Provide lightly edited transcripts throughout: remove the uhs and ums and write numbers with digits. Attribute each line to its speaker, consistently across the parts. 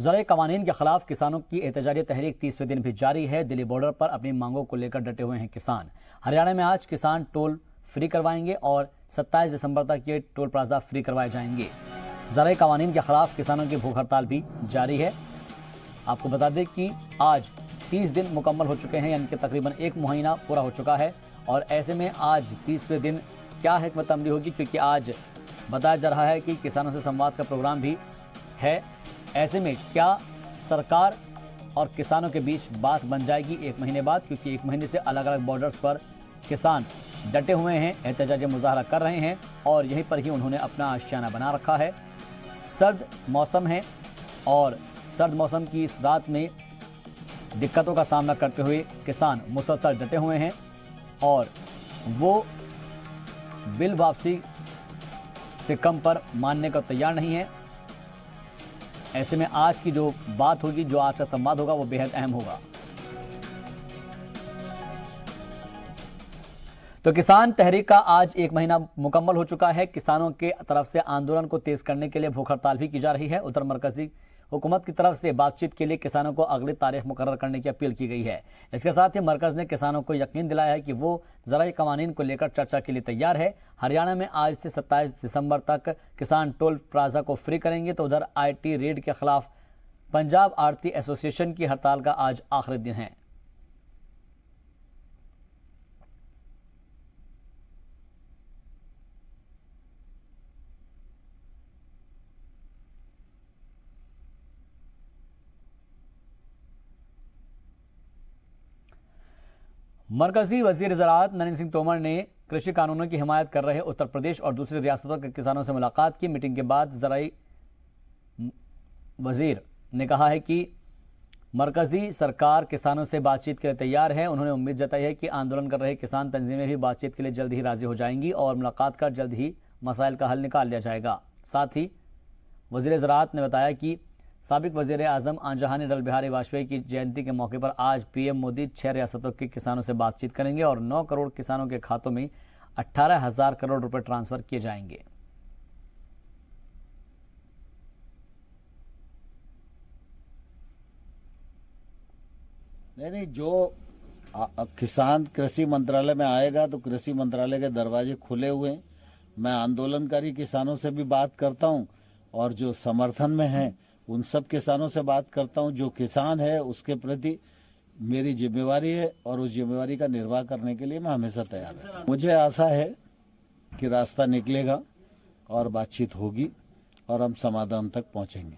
Speaker 1: ज़राई कवानीन के खिलाफ किसानों की एहतजाजी तहरीक 30वें दिन भी जारी है। दिल्ली बॉर्डर पर अपनी मांगों को लेकर डटे हुए हैं किसान। हरियाणा में आज किसान टोल फ्री करवाएंगे और 27 दिसंबर तक ये टोल प्लाजा फ्री करवाए जाएंगे। ज़राई कवानीन के खिलाफ किसानों की भूख हड़ताल भी जारी है। आपको बता दें कि आज 30 दिन मुकम्मल हो चुके हैं, यानी कि तकरीबन एक महीना पूरा हो चुका है। और ऐसे में आज 30वें दिन क्या हिकमत अमली होगी, क्योंकि आज बताया जा रहा है कि किसानों से संवाद का प्रोग्राम भी है। ऐसे में क्या सरकार और किसानों के बीच बात बन जाएगी एक महीने बाद, क्योंकि एक महीने से अलग अलग बॉर्डर्स पर किसान डटे हुए हैं, एहतजाजी मुजाहरा कर रहे हैं और यहीं पर ही उन्होंने अपना आशियाना बना रखा है। सर्द मौसम है और सर्द मौसम की इस रात में दिक्कतों का सामना करते हुए किसान मुसलसल डटे हुए हैं और वो बिल वापसी से कम पर मानने को तैयार नहीं है। ऐसे में आज की जो बात होगी, जो आज का संवाद होगा, वो बेहद अहम होगा। तो किसान तहरीक का आज एक महीना मुकम्मल हो चुका है। किसानों के तरफ से आंदोलन को तेज करने के लिए भूख हड़ताल भी की जा रही है। उधर मरकजी हुकूमत की तरफ से बातचीत के लिए किसानों को अगली तारीख मुकर्रर करने की अपील की गई है। इसके साथ ही मरकज ने किसानों को यकीन दिलाया है कि वो ज़राई कवानीन को लेकर चर्चा के लिए तैयार है। हरियाणा में आज से 27 दिसंबर तक किसान टोल प्लाजा को फ्री करेंगे। तो उधर IT रेड के खिलाफ पंजाब आड़ती एसोसिएशन की हड़ताल का आज आखिरी दिन है। मरकजी वजीर ज़राअत नरेंद्र सिंह तोमर ने कृषि कानूनों की हिमायत कर रहे उत्तर प्रदेश और दूसरी रियासतों के किसानों से मुलाकात की। मीटिंग के बाद ज़राई वजीर ने कहा है कि मरकजी सरकार किसानों से बातचीत के लिए तैयार है। उन्होंने उम्मीद जताई है कि आंदोलन कर रहे किसान तंजीमें भी बातचीत के लिए जल्द ही राजी हो जाएंगी और मुलाकात कर जल्द ही मसाइल का हल निकाल लिया जाएगा। साथ ही वजीर ज़राअत ने बताया कि साबिक वज़ीर आज़म आंजहानी अटल बिहारी वाजपेयी की जयंती के मौके पर आज PM मोदी 6 रियासतों के किसानों से बातचीत करेंगे और 9 करोड़ किसानों के खातों में 18,000 करोड़ रुपए ट्रांसफर किए जाएंगे।
Speaker 2: नहीं, जो किसान कृषि मंत्रालय में आएगा तो कृषि मंत्रालय के दरवाजे खुले हुए हैं। मैं आंदोलनकारी किसानों से भी बात करता हूं और जो समर्थन में हैं उन सब किसानों से बात करता हूं। जो किसान है उसके प्रति मेरी जिम्मेवारी है और उस जिम्मेवारी का निर्वाह करने के लिए मैं हमेशा तैयार रहता हूं। मुझे आशा है कि रास्ता निकलेगा और बातचीत होगी और हम समाधान तक पहुंचेंगे।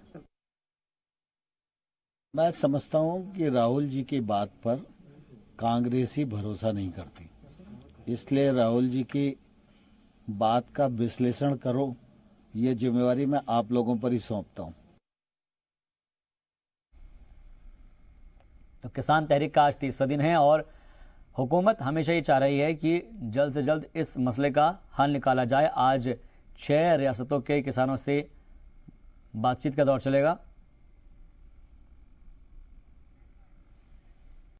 Speaker 2: मैं समझता हूं कि राहुल जी की बात पर कांग्रेसी भरोसा नहीं करती, इसलिए राहुल जी की बात का विश्लेषण करो, ये जिम्मेवारी मैं आप लोगों पर ही सौंपता हूं।
Speaker 1: तो किसान तहरीक का आज 30वां दिन है और हुकूमत हमेशा ये चाह रही है कि जल्द से जल्द इस मसले का हल निकाला जाए। आज 6 रियासतों के किसानों से बातचीत का दौर चलेगा।